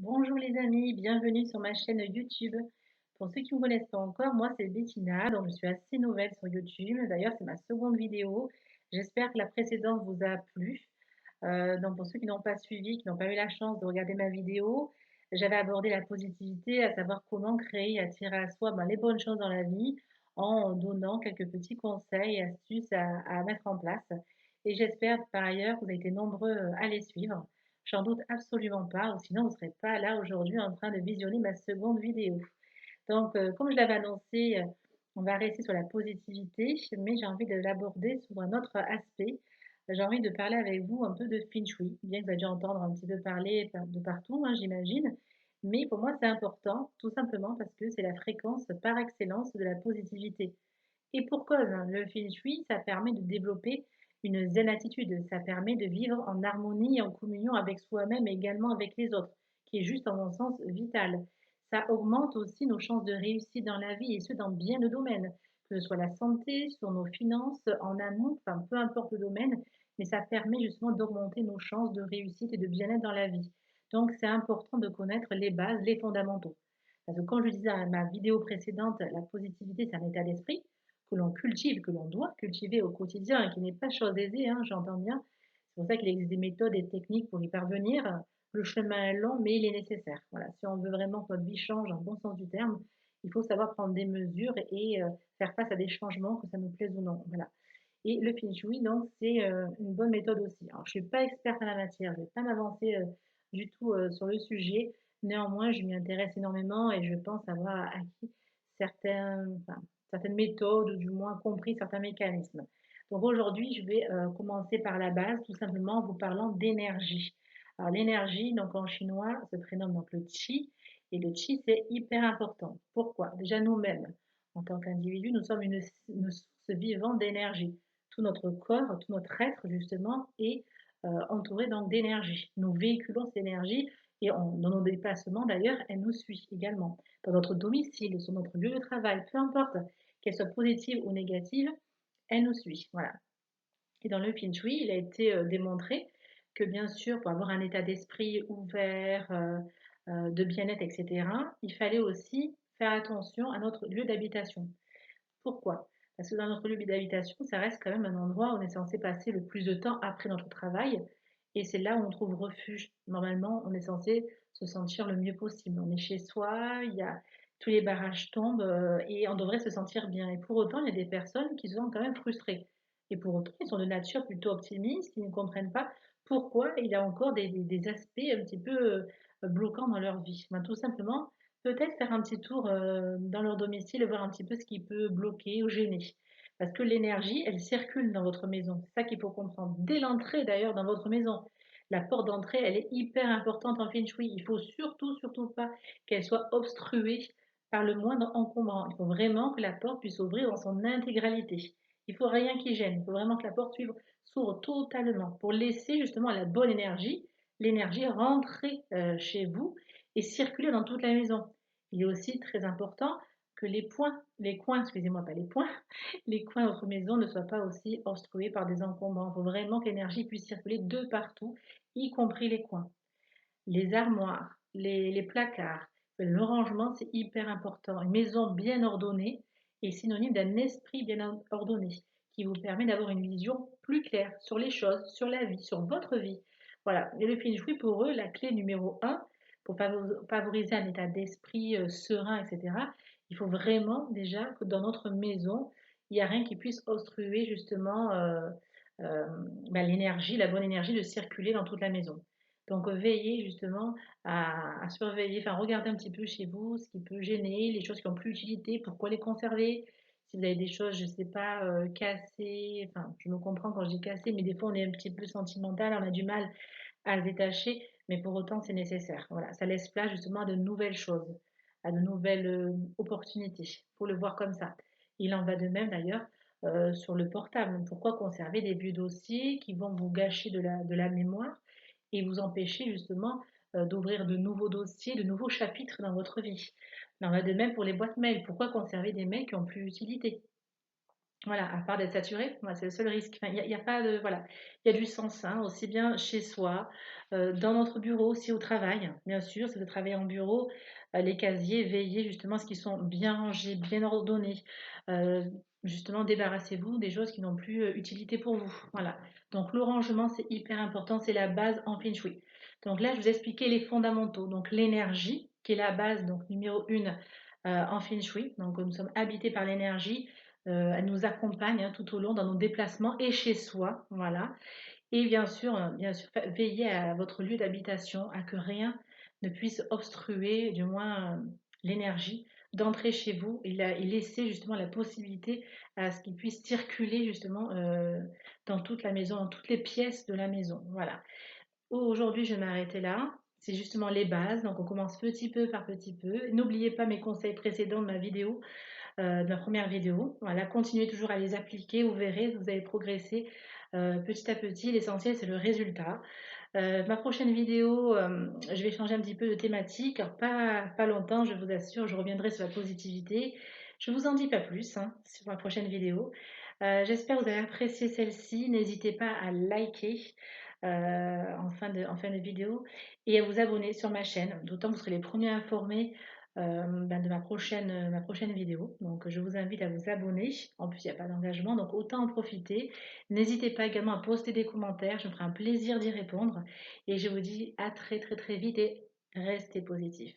Bonjour les amis, bienvenue sur ma chaîne YouTube. Pour ceux qui ne me connaissent pas encore, moi c'est Bettina, donc je suis assez nouvelle sur YouTube. D'ailleurs, c'est ma seconde vidéo. J'espère que la précédente vous a plu. Donc pour ceux qui n'ont pas suivi, qui n'ont pas eu la chance de regarder ma vidéo, j'avais abordé la positivité, à savoir comment créer et attirer à soi les bonnes choses dans la vie en donnant quelques petits conseils et astuces à mettre en place. Et j'espère par ailleurs que vous avez été nombreux à les suivre. J'en doute absolument pas, ou sinon vous ne serez pas là aujourd'hui en train de visionner ma seconde vidéo. Donc, comme je l'avais annoncé, on va rester sur la positivité, mais j'ai envie de l'aborder sous un autre aspect. J'ai envie de parler avec vous un peu de Feng Shui, bien que vous avez dû entendre un petit peu parler de partout, hein, j'imagine. Mais pour moi, c'est important, tout simplement parce que c'est la fréquence par excellence de la positivité. Et pour cause, hein, le Feng Shui, ça permet de développer une zen attitude, ça permet de vivre en harmonie et en communion avec soi-même et également avec les autres, qui est juste, en mon sens, vital. Ça augmente aussi nos chances de réussite dans la vie et ce, dans bien de domaines, que ce soit la santé, sur nos finances, en amour, enfin, peu importe le domaine, mais ça permet justement d'augmenter nos chances de réussite et de bien-être dans la vie. Donc, c'est important de connaître les bases, les fondamentaux. Parce que comme je disais dans ma vidéo précédente, la positivité, c'est un état d'esprit que l'on cultive, que l'on doit cultiver au quotidien et qui n'est pas chose aisée, hein, j'entends bien. C'est pour ça qu'il existe des méthodes et techniques pour y parvenir. Le chemin est long, mais il est nécessaire. Voilà, si on veut vraiment que notre vie change dans le bon sens du terme, il faut savoir prendre des mesures et faire face à des changements, que ça nous plaise ou non. Voilà. Et le feng shui, donc, c'est une bonne méthode aussi. Alors, je ne suis pas experte en la matière, je ne vais pas m'avancer du tout sur le sujet. Néanmoins, je m'y intéresse énormément et je pense avoir acquis certaines méthodes ou du moins compris certains mécanismes. Donc aujourd'hui, je vais commencer par la base, tout simplement en vous parlant d'énergie. Alors l'énergie, donc en chinois, se prénomme donc le qi. Et le qi, c'est hyper important. Pourquoi? Déjà nous-mêmes, en tant qu'individu, nous sommes une source vivante d'énergie. Tout notre corps, tout notre être, justement, est entouré donc d'énergie. Nous véhiculons cette énergie et dans nos déplacements, d'ailleurs, elle nous suit également. Dans notre domicile, sur notre lieu de travail, peu importe qu'elle soit positive ou négative, elle nous suit. Voilà. Et dans le Feng Shui, il a été démontré que bien sûr, pour avoir un état d'esprit ouvert, de bien-être, etc., il fallait aussi faire attention à notre lieu d'habitation. Pourquoi? Parce que dans notre lieu d'habitation, ça reste quand même un endroit où on est censé passer le plus de temps après notre travail. Et c'est là où on trouve refuge. Normalement, on est censé se sentir le mieux possible. On est chez soi, il y a tous les barrages tombent et on devrait se sentir bien. Et pour autant, il y a des personnes qui sont quand même frustrées. Et pour autant, ils sont de nature plutôt optimistes, qui ne comprennent pas pourquoi il y a encore des aspects un petit peu bloquants dans leur vie. Ben, tout simplement, peut-être faire un petit tour dans leur domicile et voir un petit peu ce qui peut bloquer ou gêner. Parce que l'énergie, elle circule dans votre maison. C'est ça qu'il faut comprendre. Dès l'entrée d'ailleurs dans votre maison. La porte d'entrée, elle est hyper importante en Feng Shui. Il faut surtout, surtout pas qu'elle soit obstruée par le moindre encombrant. Il faut vraiment que la porte puisse ouvrir dans son intégralité. Il faut rien qui gêne. Il faut vraiment que la porte s'ouvre totalement pour laisser justement la bonne énergie, l'énergie rentrer chez vous et circuler dans toute la maison. Il est aussi très important que les coins, excusez-moi, pas les points, les coins de votre maison ne soient pas aussi obstrués par des encombrants. Il faut vraiment que l'énergie puisse circuler de partout, y compris les coins. Les armoires, les placards, le rangement, c'est hyper important. Une maison bien ordonnée est synonyme d'un esprit bien ordonné qui vous permet d'avoir une vision plus claire sur les choses, sur la vie, sur votre vie. Voilà. Et le feng shui, pour eux, la clé numéro un, pour favoriser un état d'esprit serein, etc., il faut vraiment déjà que dans notre maison, il n'y a rien qui puisse obstruer justement euh, l'énergie, la bonne énergie de circuler dans toute la maison. Donc, veillez justement à surveiller, enfin, regardez un petit peu chez vous ce qui peut gêner, les choses qui ont plus d'utilité, pourquoi les conserver. Si vous avez des choses, je ne sais pas, cassées, enfin, je me comprends quand je dis cassées, mais des fois on est un petit peu sentimental, on a du mal à se détacher, mais pour autant c'est nécessaire. Voilà, ça laisse place justement à de nouvelles choses, à de nouvelles opportunités. Il faut le voir comme ça. Il en va de même d'ailleurs sur le portable. Pourquoi conserver des vieux dossiers qui vont vous gâcher de la mémoire et vous empêcher justement d'ouvrir de nouveaux dossiers, de nouveaux chapitres dans votre vie. Il en va de même pour les boîtes mail. Pourquoi conserver des mails qui n'ont plus d'utilité? Voilà, à part d'être saturé, voilà, c'est le seul risque. Enfin, il y a pas de voilà, il y a du sens, hein, aussi bien chez soi, dans notre bureau, aussi au travail, bien sûr, si vous travaillez en bureau, les casiers, veillez justement à ce qu'ils sont bien rangés, bien ordonnés. Heu, Justement, débarrassez-vous des choses qui n'ont plus, utilité pour vous. Voilà. Donc le rangement, c'est hyper important, c'est la base en feng shui. Donc là, je vous ai expliqué les fondamentaux, donc l'énergie, qui est la base, donc numéro 1, en feng shui. Donc nous sommes habités par l'énergie. Elle nous accompagne, hein, tout au long dans nos déplacements et chez soi, voilà. Et bien sûr, veiller à votre lieu d'habitation, à que rien ne puisse obstruer, du moins, l'énergie d'entrer chez vous et laisser justement la possibilité à ce qu'il puisse circuler justement, dans toute la maison, dans toutes les pièces de la maison, voilà. Aujourd'hui, je vais m'arrêter là. C'est justement les bases, donc on commence petit peu par petit peu. N'oubliez pas mes conseils précédents de ma vidéo, de ma première vidéo. Voilà, continuez toujours à les appliquer, vous verrez, vous allez progresser petit à petit. L'essentiel, c'est le résultat. Ma prochaine vidéo, je vais changer un petit peu de thématique. Alors, pas longtemps, je vous assure, je reviendrai sur la positivité. Je vous en dis pas plus, hein, sur ma prochaine vidéo. J'espère que vous avez apprécié celle-ci. N'hésitez pas à liker en fin de vidéo et à vous abonner sur ma chaîne. D'autant que vous serez les premiers informés de ma prochaine vidéo. Donc je vous invite à vous abonner. En plus, il n'y a pas d'engagement, donc autant en profiter. N'hésitez pas également à poster des commentaires, je me ferai un plaisir d'y répondre. Et je vous dis à très très très vite et restez positifs.